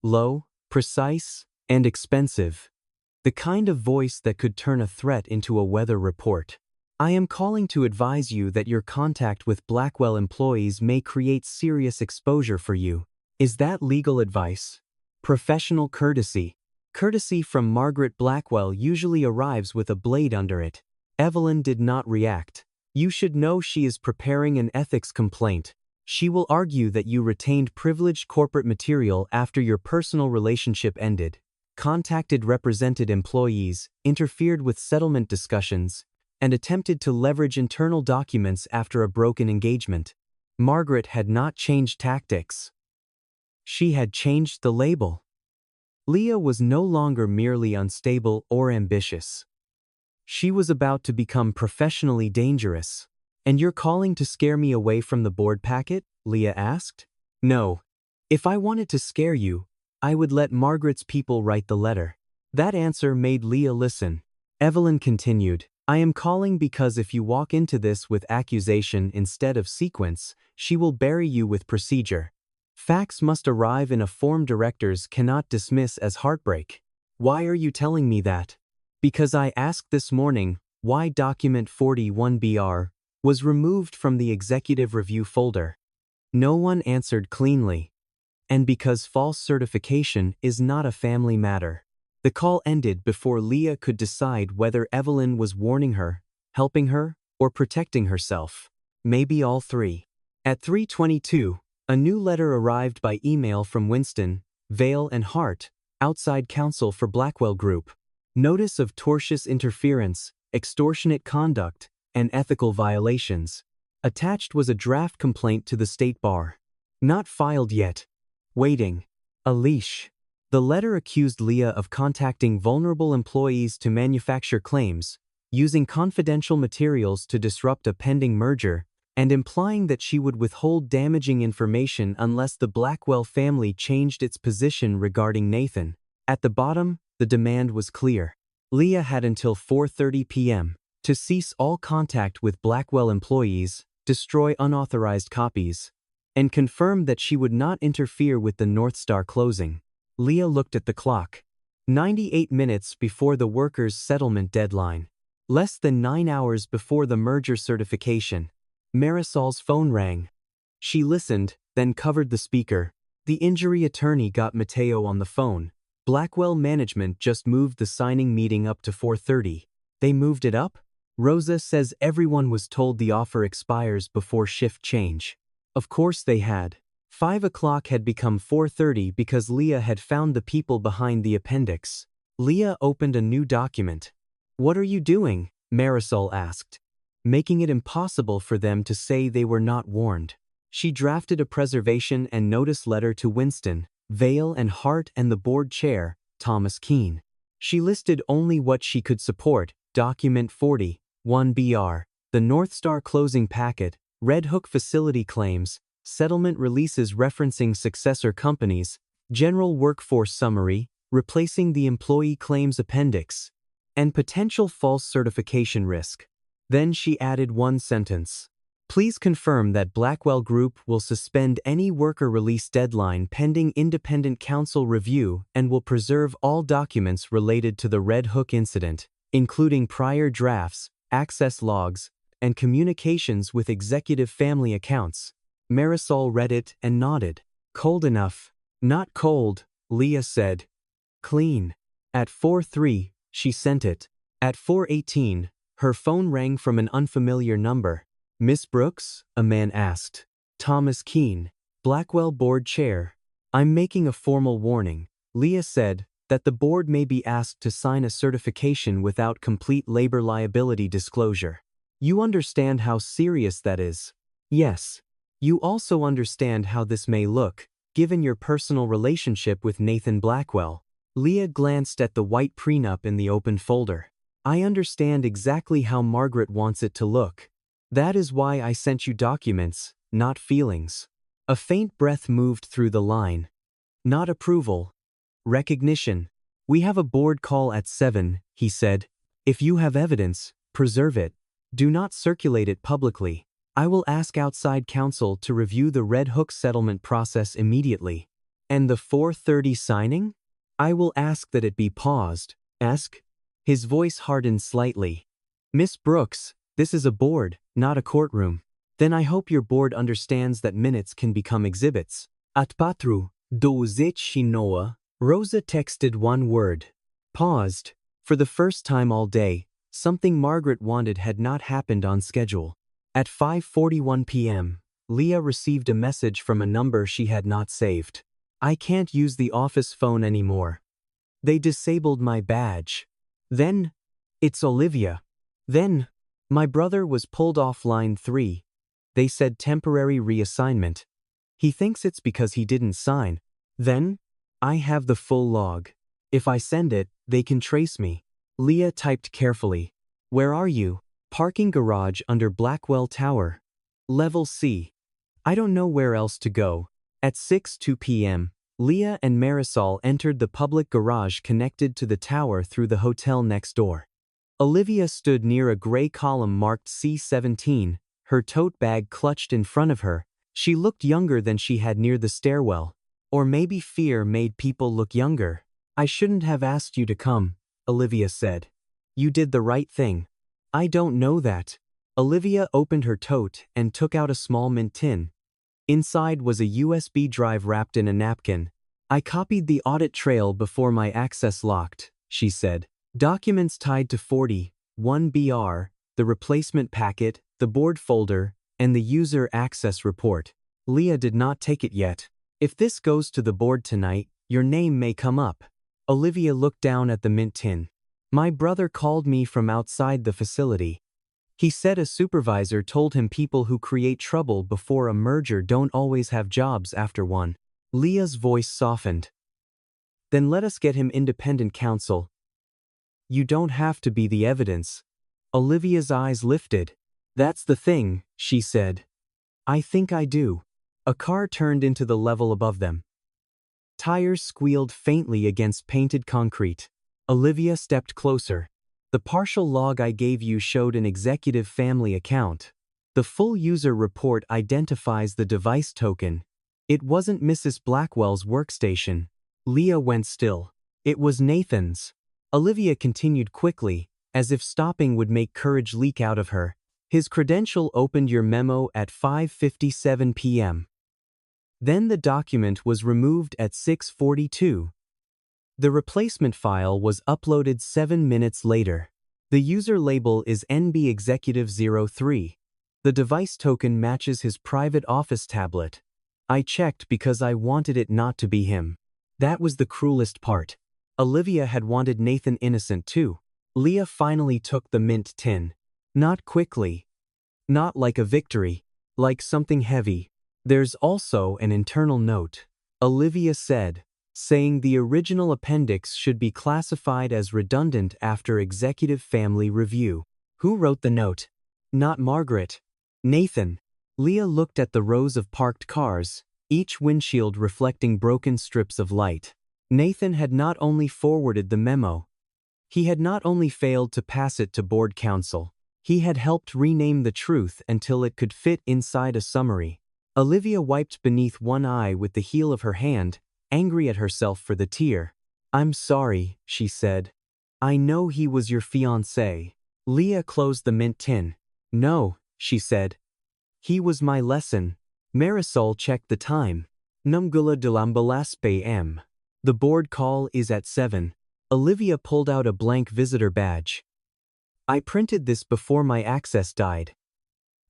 Low, precise, and expensive. The kind of voice that could turn a threat into a weather report. "I am calling to advise you that your contact with Blackwell employees may create serious exposure for you." Is that legal advice? Professional courtesy. Courtesy from Margaret Blackwell usually arrives with a blade under it. Evelyn did not react. "You should know she is preparing an ethics complaint. She will argue that you retained privileged corporate material after your personal relationship ended, contacted represented employees, interfered with settlement discussions, and attempted to leverage internal documents after a broken engagement." Margaret had not changed tactics. She had changed the label. Leah was no longer merely unstable or ambitious. She was about to become professionally dangerous. "And you're calling to scare me away from the board packet?" Leah asked. "No. If I wanted to scare you, I would let Margaret's people write the letter." That answer made Leah listen. Evelyn continued, "I am calling because if you walk into this with accusation instead of sequence, she will bury you with procedure. Facts must arrive in a form directors cannot dismiss as heartbreak." "Why are you telling me that?" "Because I asked this morning why document 41BR was removed from the executive review folder. No one answered cleanly. And because false certification is not a family matter." The call ended before Leah could decide whether Evelyn was warning her, helping her, or protecting herself. Maybe all three. At 3:22, a new letter arrived by email from Winston, Vale and Hart, outside counsel for Blackwell Group. Notice of tortious interference, extortionate conduct, and ethical violations. Attached was a draft complaint to the State Bar. Not filed yet. Waiting. A leash. The letter accused Leah of contacting vulnerable employees to manufacture claims, using confidential materials to disrupt a pending merger, and implying that she would withhold damaging information unless the Blackwell family changed its position regarding Nathan. At the bottom, the demand was clear. Leah had until 4:30 p.m. to cease all contact with Blackwell employees, destroy unauthorized copies, and confirm that she would not interfere with the North Star closing. Leah looked at the clock. 98 minutes before the workers' settlement deadline. Less than 9 hours before the merger certification. Marisol's phone rang. She listened, then covered the speaker. The injury attorney got Mateo on the phone. Blackwell management just moved the signing meeting up to 4:30. They moved it up? Rosa says everyone was told the offer expires before shift change. Of course they had. 5 o'clock had become 4:30 because Leah had found the people behind the appendix. Leah opened a new document. "What are you doing?" Marisol asked. "Making it impossible for them to say they were not warned." She drafted a preservation and notice letter to Winston, Vale and Hart and the board chair, Thomas Keene. She listed only what she could support: document 41BR, the North Star closing packet, Red Hook facility claims, settlement releases referencing successor companies, general workforce summary, replacing the employee claims appendix, and potential false certification risk. Then she added one sentence. "Please confirm that Blackwell Group will suspend any worker release deadline pending independent counsel review and will preserve all documents related to the Red Hook incident, including prior drafts, access logs, and communications with executive family accounts." Marisol read it and nodded. "Cold enough." "Not cold," Leah said. "Clean." At 4:03, she sent it. At 4:18, her phone rang from an unfamiliar number. "Miss Brooks?" a man asked. "Thomas Keene, Blackwell board chair. I'm making a formal warning," Leah said, "that the board may be asked to sign a certification without complete labor liability disclosure. You understand how serious that is?" "Yes. You also understand how this may look, given your personal relationship with Nathan Blackwell." Leah glanced at the white prenup in the open folder. "I understand exactly how Margaret wants it to look. That is why I sent you documents, not feelings." A faint breath moved through the line. "Not approval. Recognition." "We have a board call at 7, he said. "If you have evidence, preserve it. Do not circulate it publicly. I will ask outside counsel to review the Red Hook settlement process immediately." "And the 4:30 signing?" "I will ask that it be paused." "Ask?" His voice hardened slightly. "Miss Brooks, this is a board, not a courtroom." "Then I hope your board understands that minutes can become exhibits." "At patru, douzeci și nouă." Rosa texted one word. Paused. For the first time all day, something Margaret wanted had not happened on schedule. At 5:41 p.m., Leah received a message from a number she had not saved. "I can't use the office phone anymore. They disabled my badge." Then, "It's Olivia." Then, "My brother was pulled off line 3. They said temporary reassignment. He thinks it's because he didn't sign." Then, I have the full log. If I send it, they can trace me. Leah typed carefully. Where are you? Parking garage under Blackwell Tower. Level C. I don't know where else to go. At 6:02 p.m., Leah and Marisol entered the public garage connected to the tower through the hotel next door. Olivia stood near a gray column marked C17, her tote bag clutched in front of her. She looked younger than she had near the stairwell. Or maybe fear made people look younger. I shouldn't have asked you to come, Olivia said. You did the right thing. I don't know that. Olivia opened her tote and took out a small mint tin. Inside was a USB drive wrapped in a napkin. I copied the audit trail before my access locked, she said. Documents tied to 1BR, the replacement packet, the board folder, and the user access report. Leah did not take it yet. If this goes to the board tonight, your name may come up. Olivia looked down at the mint tin. My brother called me from outside the facility. He said a supervisor told him people who create trouble before a merger don't always have jobs after one. Leah's voice softened. Then let us get him independent counsel. You don't have to be the evidence. Olivia's eyes lifted. That's the thing, she said. I think I do. A car turned into the level above them. Tires squealed faintly against painted concrete. Olivia stepped closer. The partial log I gave you showed an executive family account. The full user report identifies the device token. It wasn't Mrs. Blackwell's workstation. Leah went still. It was Nathan's. Olivia continued quickly, as if stopping would make courage leak out of her. His credential opened your memo at 5:57 p.m. Then the document was removed at 6:42. The replacement file was uploaded 7 minutes later. The user label is NB Executive 03. The device token matches his private office tablet. I checked because I wanted it not to be him. That was the cruelest part. Olivia had wanted Nathan innocent too. Leah finally took the mint tin. Not quickly. Not like a victory. Like something heavy. There's also an internal note, Olivia said, saying the original appendix should be classified as redundant after executive family review. Who wrote the note? Not Margaret. Nathan. Leah looked at the rows of parked cars, each windshield reflecting broken strips of light. Nathan had not only forwarded the memo. He had not only failed to pass it to board counsel. He had helped rename the truth until it could fit inside a summary. Olivia wiped beneath one eye with the heel of her hand, angry at herself for the tear. I'm sorry, she said. I know he was your fiancé. Leah closed the mint tin. No, she said. He was my lesson. Marisol checked the time. Numgula de lambalas p.m. The board call is at 7. Olivia pulled out a blank visitor badge. I printed this before my access died.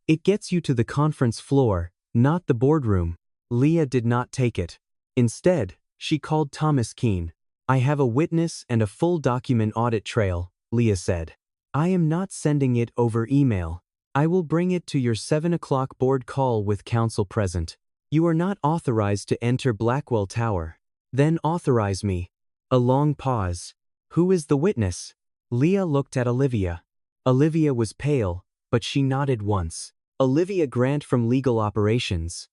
It gets you to the conference floor, not the boardroom. Leah did not take it. Instead, she called Thomas Keene. I have a witness and a full document audit trail, Leah said. I am not sending it over email. I will bring it to your 7 o'clock board call with counsel present. You are not authorized to enter Blackwell Tower. Then authorize me. A long pause. Who is the witness? Leah looked at Olivia. Olivia was pale, but she nodded once. Olivia Grant from Legal Operations.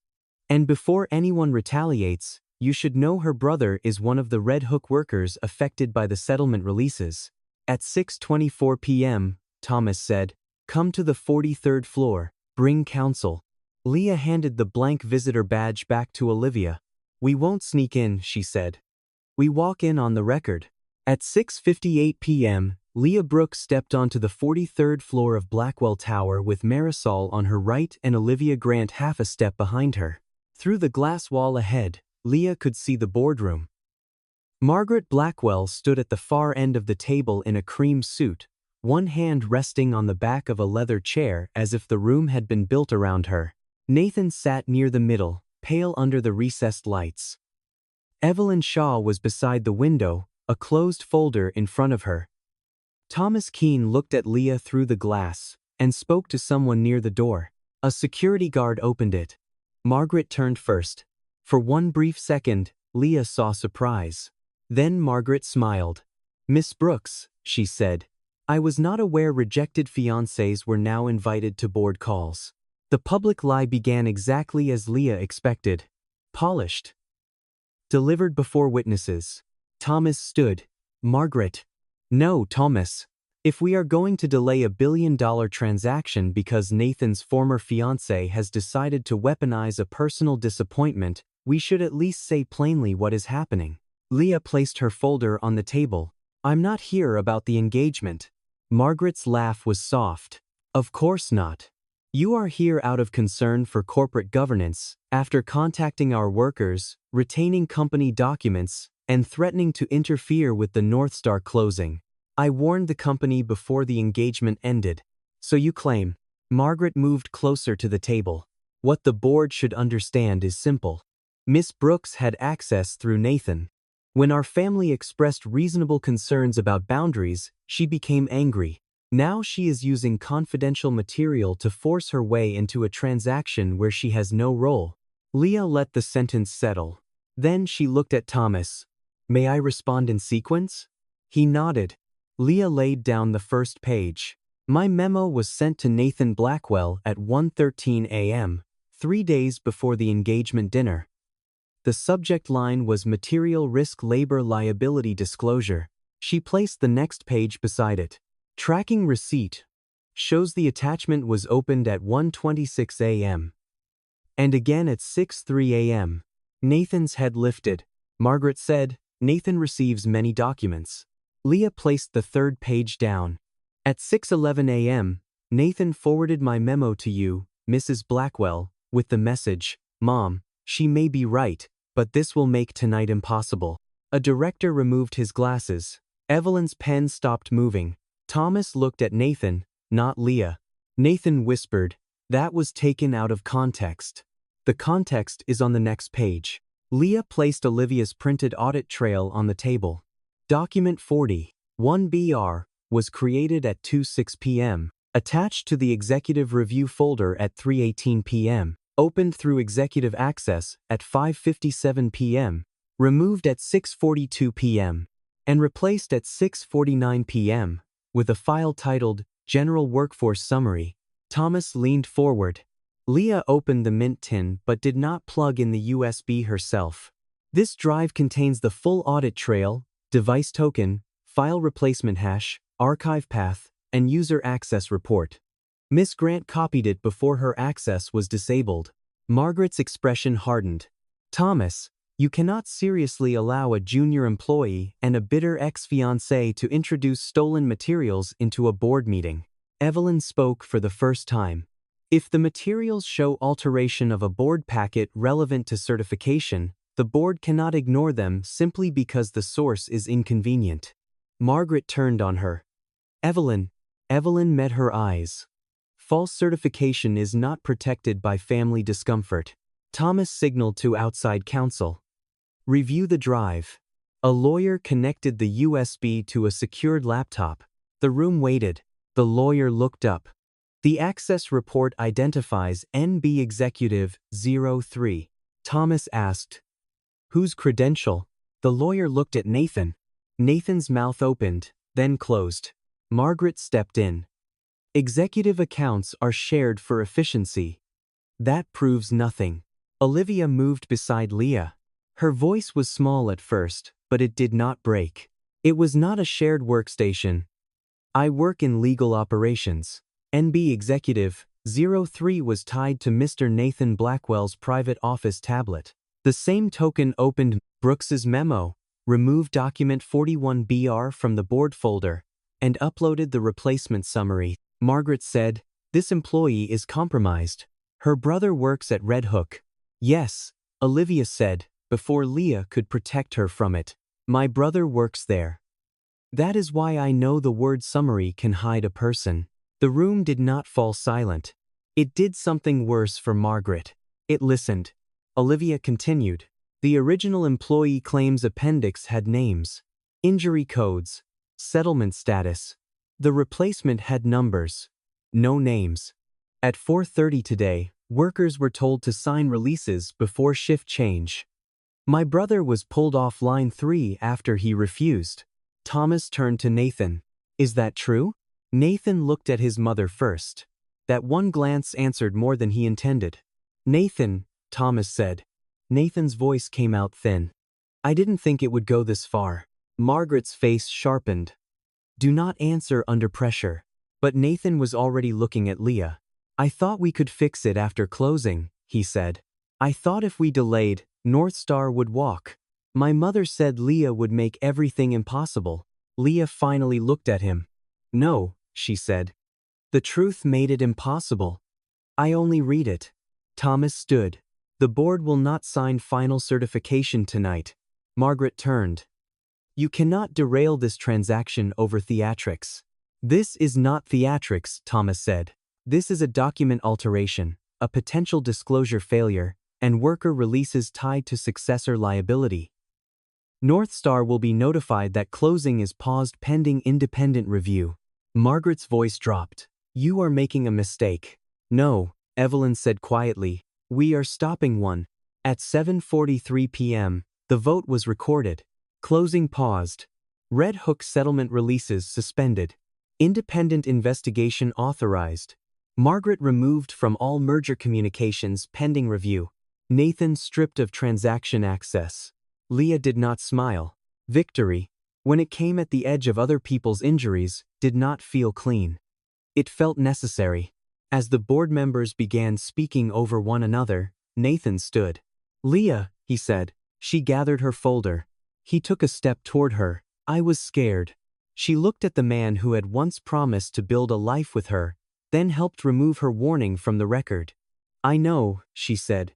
And before anyone retaliates, you should know her brother is one of the Red Hook workers affected by the settlement releases. At 6:24 p.m., Thomas said, come to the 43rd floor, bring counsel. Leah handed the blank visitor badge back to Olivia. We won't sneak in, she said. We walk in on the record. At 6:58 p.m., Leah Brooks stepped onto the 43rd floor of Blackwell Tower with Marisol on her right and Olivia Grant half a step behind her. Through the glass wall ahead, Leah could see the boardroom. Margaret Blackwell stood at the far end of the table in a cream suit, one hand resting on the back of a leather chair as if the room had been built around her. Nathan sat near the middle, pale under the recessed lights. Evelyn Shaw was beside the window, a closed folder in front of her. Thomas Keene looked at Leah through the glass and spoke to someone near the door. A security guard opened it. Margaret turned first. For one brief second, Leah saw surprise. Then Margaret smiled. "Miss Brooks," she said, "I was not aware rejected fiancés were now invited to board calls." The public lie began exactly as Leah expected. Polished. Delivered before witnesses. Thomas stood. "Margaret." "No, Thomas. If we are going to delay $1 billion transaction because Nathan's former fiancé has decided to weaponize a personal disappointment, we should at least say plainly what is happening." Leah placed her folder on the table. "I'm not here about the engagement." Margaret's laugh was soft. "Of course not. You are here out of concern for corporate governance, after contacting our workers, retaining company documents, and threatening to interfere with the North Star closing. I warned the company before the engagement ended. So you claim." Margaret moved closer to the table. "What the board should understand is simple. Miss Brooks had access through Nathan. When our family expressed reasonable concerns about boundaries, she became angry. Now she is using confidential material to force her way into a transaction where she has no role." Leah let the sentence settle. Then she looked at Thomas. "May I respond in sequence?" He nodded. Leah laid down the first page. "My memo was sent to Nathan Blackwell at 1:13 a.m., 3 days before the engagement dinner." The subject line was Material Risk Labor Liability Disclosure. She placed the next page beside it. "Tracking receipt shows the attachment was opened at 1:26 a.m. and again at 6:03 a.m. Nathan's head lifted. Margaret said, "Nathan receives many documents." Leah placed the third page down. "At 6:11 a.m., Nathan forwarded my memo to you, Mrs. Blackwell, with the message, 'Mom, she may be right, but this will make tonight impossible.'" A director removed his glasses. Evelyn's pen stopped moving. Thomas looked at Nathan, not Leah. Nathan whispered, "That was taken out of context." "The context is on the next page." Leah placed Olivia's printed audit trail on the table. Document 40, 1BR, was created at 2:06 p.m., attached to the executive review folder at 3:18 p.m., opened through executive access at 5:57 p.m., removed at 6:42 p.m., and replaced at 6:49 p.m. with a file titled General Workforce Summary. Thomas leaned forward. Leah opened the mint tin but did not plug in the USB herself. "This drive contains the full audit trail, device token, file replacement hash, archive path, and user access report." Miss Grant copied it before her access was disabled. Margaret's expression hardened. "Thomas, you cannot seriously allow a junior employee and a bitter ex-fiancé to introduce stolen materials into a board meeting." Evelyn spoke for the first time. "If the materials show alteration of a board packet relevant to certification, the board cannot ignore them simply because the source is inconvenient." Margaret turned on her. "Evelyn." Evelyn met her eyes. "False certification is not protected by family discomfort." Thomas signaled to outside counsel. "Review the drive." A lawyer connected the USB to a secured laptop. The room waited. The lawyer looked up. "The access report identifies NB Executive 03. Thomas asked, "Whose credential?" The lawyer looked at Nathan. Nathan's mouth opened, then closed. Margaret stepped in. "Executive accounts are shared for efficiency." "That proves nothing." Olivia moved beside Leah. Her voice was small at first, but it did not break. "It was not a shared workstation. I work in legal operations. NB Executive 03 was tied to Mr. Nathan Blackwell's private office tablet. The same token opened Brooks's memo, removed document 41BR from the board folder, and uploaded the replacement summary." Margaret said, "This employee is compromised. Her brother works at Red Hook." "Yes," Olivia said, before Leah could protect her from it. "My brother works there. That is why I know the word summary can hide a person." The room did not fall silent. It did something worse for Margaret. It listened. Olivia continued. "The original employee claims appendix had names, injury codes, settlement status. The replacement had numbers, no names. At 4:30 today, workers were told to sign releases before shift change. My brother was pulled off line 3 after he refused. Thomas turned to Nathan. Is that true? Nathan looked at his mother first. That one glance answered more than he intended. Nathan, Thomas said. Nathan's voice came out thin. I didn't think it would go this far. Margaret's face sharpened. Do not answer under pressure. But Nathan was already looking at Leah. I thought we could fix it after closing, he said. I thought if we delayed, North Star would walk. My mother said Leah would make everything impossible. Leah finally looked at him. No, she said. The truth made it impossible. I only read it. Thomas stood. The board will not sign final certification tonight. Margaret turned. You cannot derail this transaction over theatrics. This is not theatrics, Thomas said. This is a document alteration, a potential disclosure failure, and worker releases tied to successor liability. North Star will be notified that closing is paused pending independent review. Margaret's voice dropped. You are making a mistake. No, Evelyn said quietly. We are stopping one. At 7:43 p.m., the vote was recorded. Closing paused. Red Hook settlement releases suspended. Independent investigation authorized. Margaret removed from all merger communications pending review. Nathan stripped of transaction access. Leah did not smile. Victory, when it came at the edge of other people's injuries, did not feel clean. It felt necessary. As the board members began speaking over one another, Nathan stood. Leah, he said. She gathered her folder. He took a step toward her. I was scared. She looked at the man who had once promised to build a life with her, then helped remove her warning from the record. I know, she said.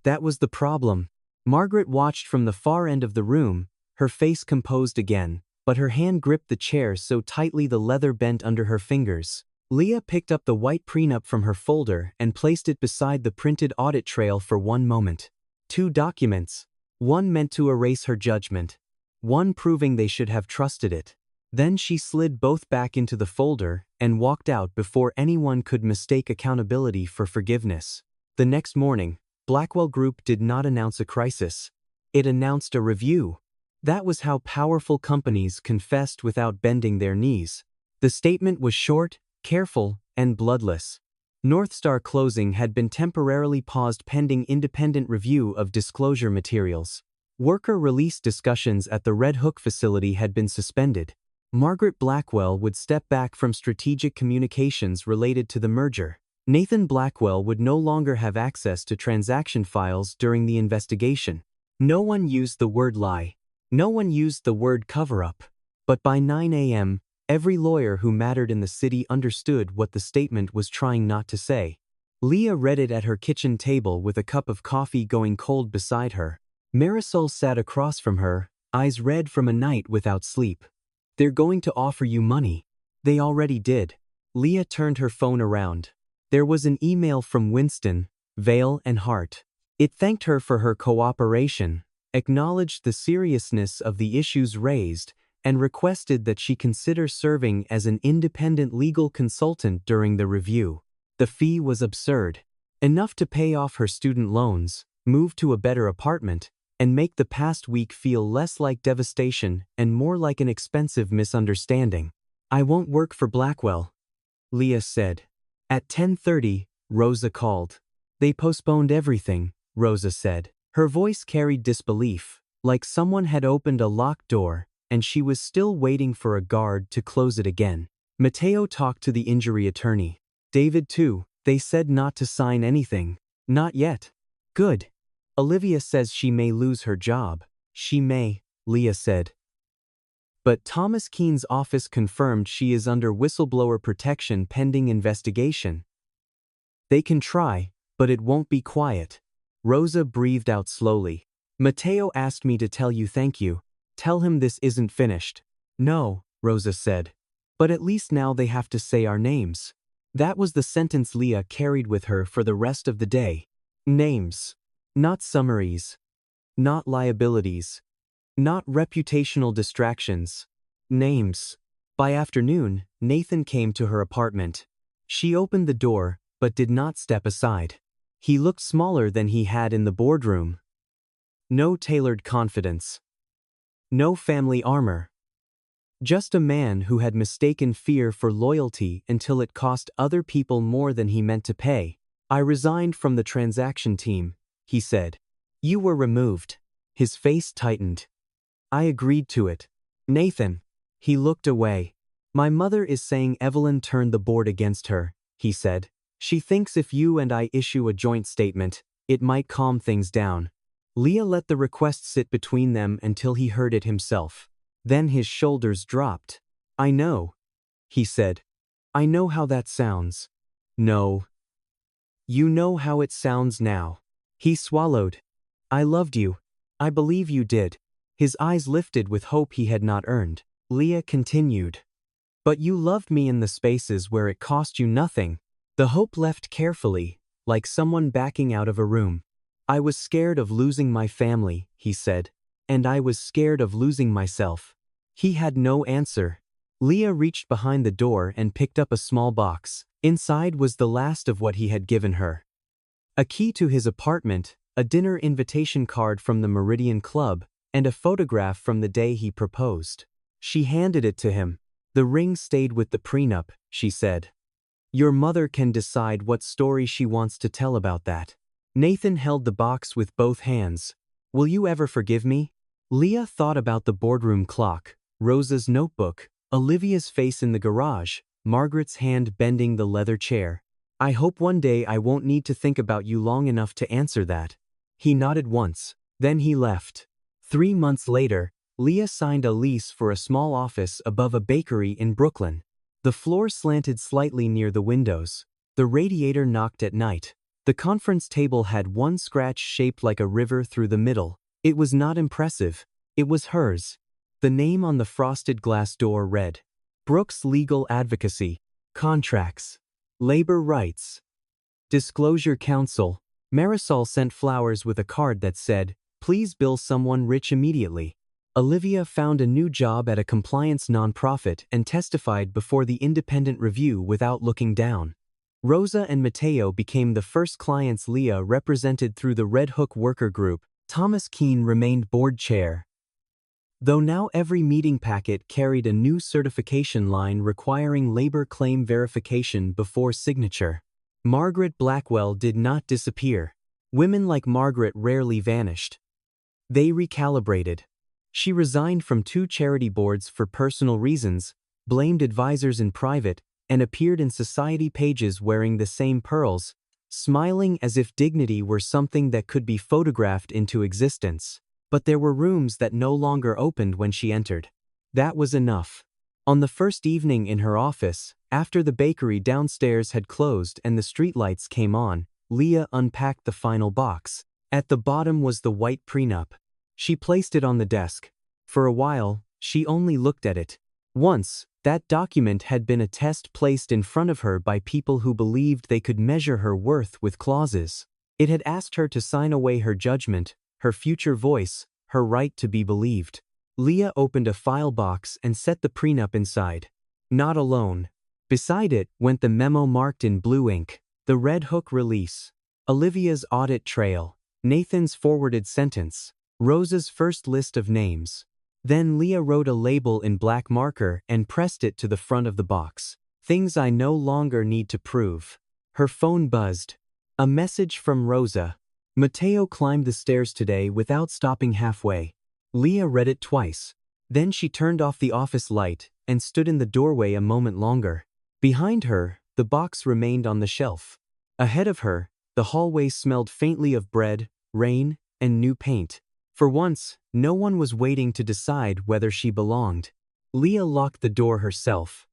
That was the problem. Margaret watched from the far end of the room, her face composed again, but her hand gripped the chair so tightly the leather bent under her fingers. Leah picked up the white prenup from her folder and placed it beside the printed audit trail for one moment. 2 documents. One meant to erase her judgment. One proving they should have trusted it. Then she slid both back into the folder and walked out before anyone could mistake accountability for forgiveness. The next morning, Blackwell Group did not announce a crisis. It announced a review. That was how powerful companies confessed without bending their knees. The statement was short, careful, and bloodless. North Star closing had been temporarily paused pending independent review of disclosure materials. Worker release discussions at the Red Hook facility had been suspended. Margaret Blackwell would step back from strategic communications related to the merger. Nathan Blackwell would no longer have access to transaction files during the investigation. No one used the word lie. No one used the word cover-up. But by 9 a.m., every lawyer who mattered in the city understood what the statement was trying not to say. Leah read it at her kitchen table with a cup of coffee going cold beside her. Marisol sat across from her, eyes red from a night without sleep. They're going to offer you money. They already did. Leah turned her phone around. There was an email from Winston, Vale and Hart. It thanked her for her cooperation, acknowledged the seriousness of the issues raised, and requested that she consider serving as an independent legal consultant during the review. The fee was absurd. Enough to pay off her student loans, move to a better apartment, and make the past week feel less like devastation and more like an expensive misunderstanding. I won't work for Blackwell, Leah said. At 10:30, Rosa called. They postponed everything, Rosa said. Her voice carried disbelief, like someone had opened a locked door, and she was still waiting for a guard to close it again. Mateo talked to the injury attorney. David too. They said not to sign anything. Not yet. Good. Olivia says she may lose her job. She may, Leah said. But Thomas Keene's office confirmed she is under whistleblower protection pending investigation. They can try, but it won't be quiet. Rosa breathed out slowly. Mateo asked me to tell you thank you. Tell him this isn't finished. No, Rosa said. But at least now they have to say our names. That was the sentence Leah carried with her for the rest of the day. Names. Not summaries. Not liabilities. Not reputational distractions. Names. By afternoon, Nathan came to her apartment. She opened the door, but did not step aside. He looked smaller than he had in the boardroom. No tailored confidence. No family armor. Just a man who had mistaken fear for loyalty until it cost other people more than he meant to pay. I resigned from the transaction team, he said. You were removed. His face tightened. I agreed to it. Nathan. He looked away. My mother is saying Evelyn turned the board against her, he said. She thinks if you and I issue a joint statement, it might calm things down. Leah let the request sit between them until he heard it himself. Then his shoulders dropped. I know, he said. I know how that sounds. No. You know how it sounds now. He swallowed. I loved you. I believe you did. His eyes lifted with hope he had not earned. Leah continued. But you loved me in the spaces where it cost you nothing. The hope left carefully, like someone backing out of a room. I was scared of losing my family, he said. And I was scared of losing myself. He had no answer. Leah reached behind the door and picked up a small box. Inside was the last of what he had given her. A key to his apartment, a dinner invitation card from the Meridian Club, and a photograph from the day he proposed. She handed it to him. The ring stayed with the prenup, she said. Your mother can decide what story she wants to tell about that. Nathan held the box with both hands. Will you ever forgive me? Leah thought about the boardroom clock, Rosa's notebook, Olivia's face in the garage, Margaret's hand bending the leather chair. I hope one day I won't need to think about you long enough to answer that. He nodded once, then he left. 3 months later, Leah signed a lease for a small office above a bakery in Brooklyn. The floor slanted slightly near the windows. The radiator knocked at night. The conference table had one scratch shaped like a river through the middle. It was not impressive. It was hers. The name on the frosted glass door read, Brooks Legal Advocacy, Contracts, Labor Rights, Disclosure Council. Marisol sent flowers with a card that said, Please bill someone rich immediately. Olivia found a new job at a compliance nonprofit and testified before the Independent Review without looking down. Rosa and Mateo became the first clients Leah represented through the Red Hook Worker Group. Thomas Keene remained board chair. Though now every meeting packet carried a new certification line requiring labor claim verification before signature. Margaret Blackwell did not disappear. Women like Margaret rarely vanished. They recalibrated. She resigned from 2 charity boards for personal reasons, blamed advisors in private, and appeared in society pages wearing the same pearls, smiling as if dignity were something that could be photographed into existence. But there were rooms that no longer opened when she entered. That was enough. On the first evening in her office, after the bakery downstairs had closed and the streetlights came on, Leah unpacked the final box. At the bottom was the white prenup. She placed it on the desk. For a while, she only looked at it. Once, that document had been a test placed in front of her by people who believed they could measure her worth with clauses. It had asked her to sign away her judgment, her future voice, her right to be believed. Leah opened a file box and set the prenup inside. Not alone. Beside it went the memo marked in blue ink, the Red Hook release, Olivia's audit trail, Nathan's forwarded sentence, Rosa's first list of names. Then Leah wrote a label in black marker and pressed it to the front of the box. Things I no longer need to prove. Her phone buzzed. A message from Rosa. Mateo climbed the stairs today without stopping halfway. Leah read it twice. Then she turned off the office light and stood in the doorway a moment longer. Behind her, the box remained on the shelf. Ahead of her, the hallway smelled faintly of bread, rain, and new paint. For once, no one was waiting to decide whether she belonged. Leah locked the door herself.